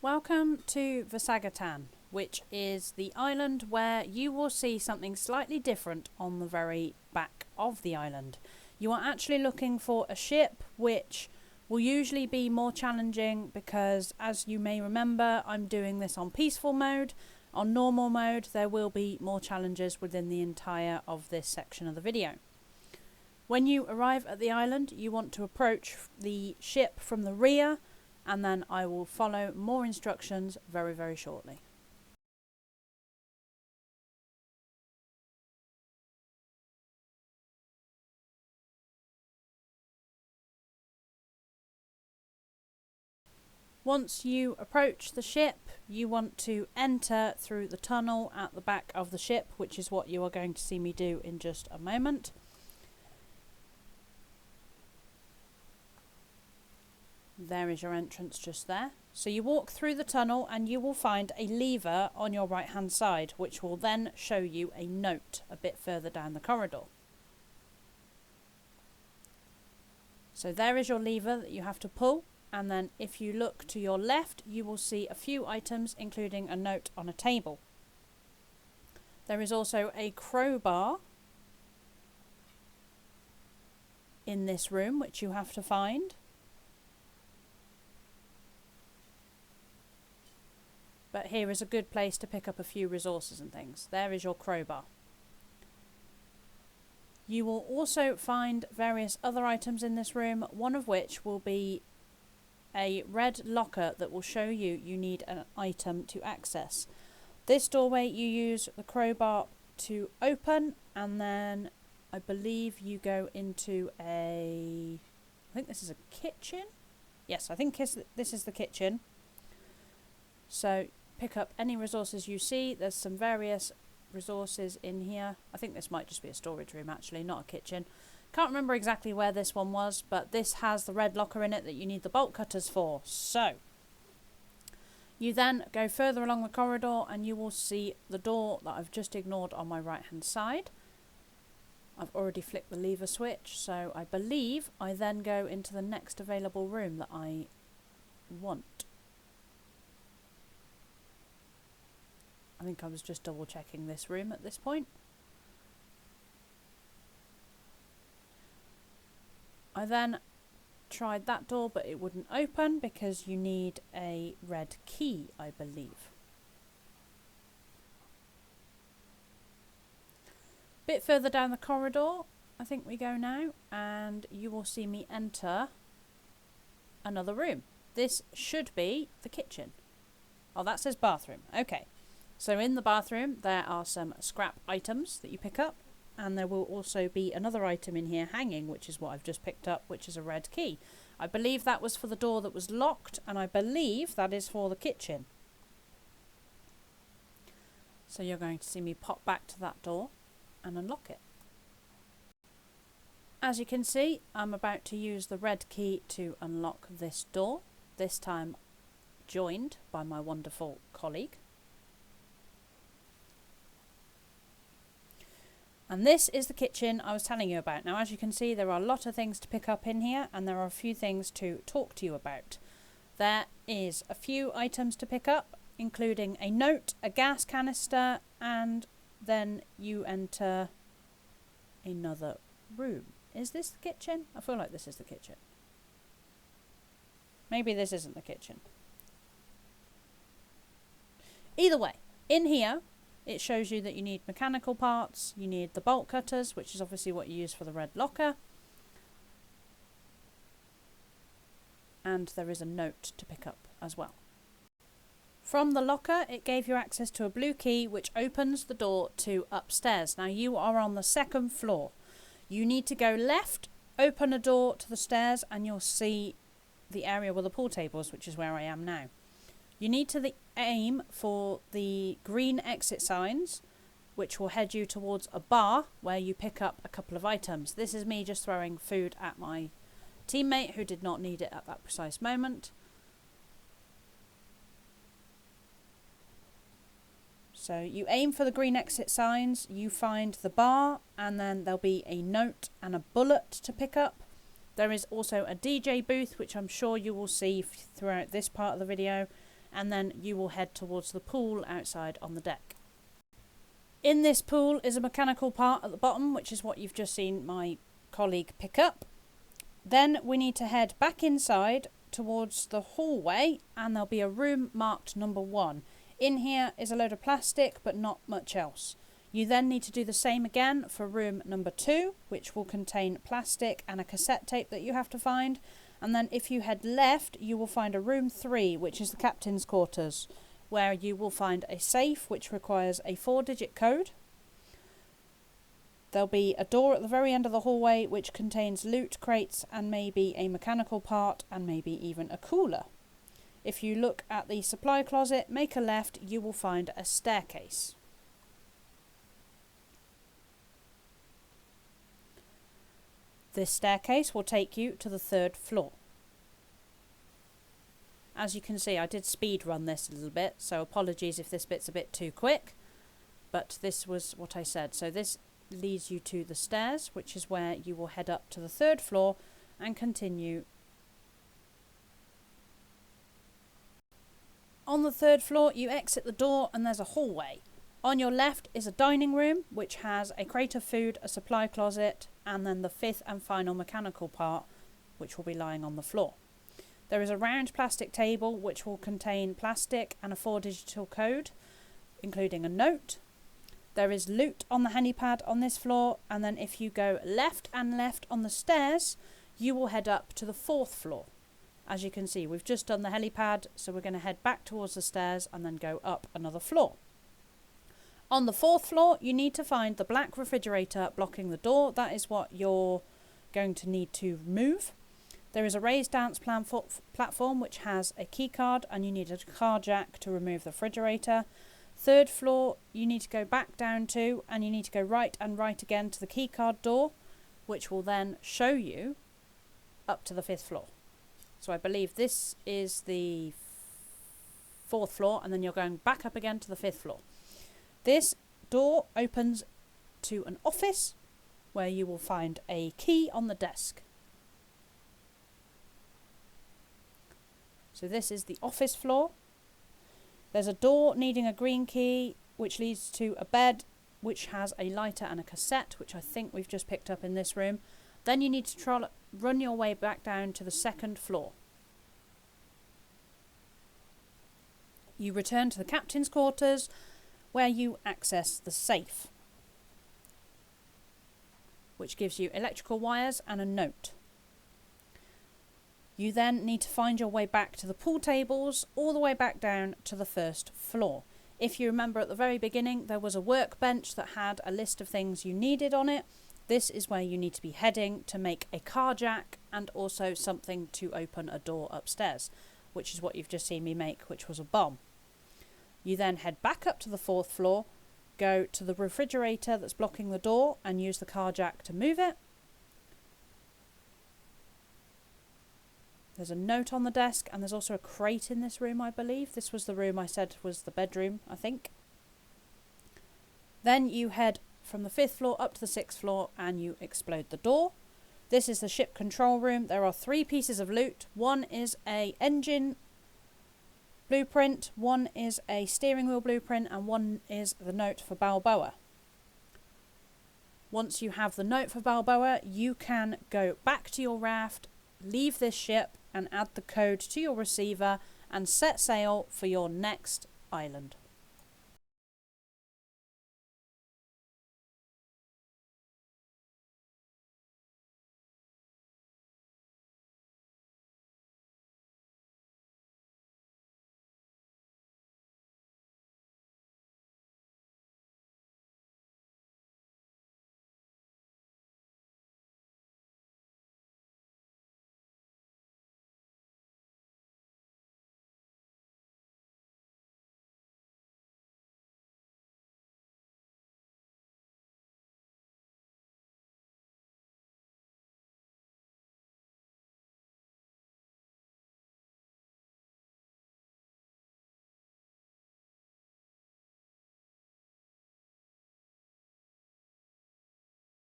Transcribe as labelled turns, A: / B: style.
A: Welcome to Vasagatan, which is the island where you will see something slightly different on the very back of the island. You are actually looking for a ship which will usually be more challenging because, as you may remember, I'm doing this on peaceful mode. On normal mode, there will be more challenges within the entire of this section of the video. When you arrive at the island, you want to approach the ship from the rear, and then I will follow more instructions very, very shortly. Once you approach the ship, you want to enter through the tunnel at the back of the ship, which is what you are going to see me do in just a moment. There is your entrance just there. So you walk through the tunnel and you will find a lever on your right hand side, which will then show you a note a bit further down the corridor. So there is your lever that you have to pull, and then if you look to your left you will see a few items, including a note on a table. There is also a crowbar in this room which you have to find. But here is a good place to pick up a few resources and things. There is your crowbar. You will also find various other items in this room, one of which will be a red locker that will show you need an item to access. This doorway you use the crowbar to open, and then I believe you go into I think this is a kitchen? Yes, I think this is the kitchen. So pick up any resources you see. There's some various resources in here. I think this might just be a storage room actually, not a kitchen. Can't remember exactly where this one was, but this has the red locker in it that you need the bolt cutters for. So you then go further along the corridor and you will see the door that I've just ignored on my right hand side. I've already flicked the lever switch, so I believe I then go into the next available room that I want. I think I was just double checking this room at this point. I then tried that door, but it wouldn't open because you need a red key, I believe. Bit further down the corridor, I think we go now, and you will see me enter another room. This should be the kitchen. Oh, that says bathroom. Okay. So in the bathroom there are some scrap items that you pick up, and there will also be another item in here hanging, which is what I've just picked up, which is a red key. I believe that was for the door that was locked, and I believe that is for the kitchen. So you're going to see me pop back to that door and unlock it. As you can see, I'm about to use the red key to unlock this door, this time joined by my wonderful colleague. And this is the kitchen I was telling you about. Now, as you can see, there are a lot of things to pick up in here, and there are a few things to talk to you about. There is a few items to pick up, including a note, a gas canister, and then you enter another room. Is this the kitchen? I feel like this is the kitchen. Maybe this isn't the kitchen. Either way, in here, it shows you that you need mechanical parts, you need the bolt cutters, which is obviously what you use for the red locker. And there is a note to pick up as well. From the locker, it gave you access to a blue key, which opens the door to upstairs. Now, you are on the second floor. You need to go left, open a door to the stairs, and you'll see the area with the pool tables, which is where I am now. You need to aim for the green exit signs which will head you towards a bar where you pick up a couple of items. This is me just throwing food at my teammate who did not need it at that precise moment. So you aim for the green exit signs, you find the bar, and then there'll be a note and a bullet to pick up. There is also a DJ booth, which I'm sure you will see throughout this part of the video, and then you will head towards the pool outside on the deck. In this pool is a mechanical part at the bottom, which is what you've just seen my colleague pick up. Then we need to head back inside towards the hallway, and there'll be a room marked number 1. In here is a load of plastic, but not much else. You then need to do the same again for room number 2, which will contain plastic and a cassette tape that you have to find. And then if you head left, you will find a room 3, which is the captain's quarters, where you will find a safe, which requires a 4-digit code. There'll be a door at the very end of the hallway, which contains loot crates and maybe a mechanical part and maybe even a cooler. If you look at the supply closet, make a left, you will find a staircase. This staircase will take you to the 3rd floor. As you can see, I did speed run this a little bit, so apologies if this bit's a bit too quick, but this was what I said. So this leads you to the stairs, which is where you will head up to the 3rd floor and continue. On the 3rd floor, you exit the door and there's a hallway. On your left is a dining room, which has a crate of food, a supply closet, and then the 5th and final mechanical part, which will be lying on the floor. There is a round plastic table, which will contain plastic and a 4-digit code, including a note. There is loot on the helipad on this floor, and then if you go left and left on the stairs, you will head up to the 4th floor. As you can see, we've just done the helipad, so we're going to head back towards the stairs and then go up another floor. On the 4th floor, you need to find the black refrigerator blocking the door. That is what you're going to need to move. There is a raised dance platform which has a key card, and you need a car jack to remove the refrigerator. 3rd floor, you need to go back down to, and you need to go right and right again to the key card door, which will then show you up to the 5th floor. So I believe this is the 4th floor, and then you're going back up again to the 5th floor. This door opens to an office where you will find a key on the desk. So this is the office floor. There's a door needing a green key, which leads to a bed which has a lighter and a cassette, which I think we've just picked up in this room. Then you need to run your way back down to the 2nd floor. You return to the captain's quarters, where you access the safe, which gives you electrical wires and a note. You then need to find your way back to the pool tables, all the way back down to the 1st floor. If you remember at the very beginning, there was a workbench that had a list of things you needed on it. This is where you need to be heading to make a car jack and also something to open a door upstairs, which is what you've just seen me make, which was a bomb. You then head back up to the 4th floor, go to the refrigerator that's blocking the door and use the car jack to move it. There's a note on the desk, and there's also a crate in this room, I believe. This was the room I said was the bedroom, I think. Then you head from the 5th floor up to the 6th floor and you explode the door. This is the ship control room. There are 3 pieces of loot. One is a engine blueprint, one is a steering wheel blueprint, and one is the note for Balboa. Once you have the note for Balboa, you can go back to your raft, leave this ship and add the code to your receiver and set sail for your next island.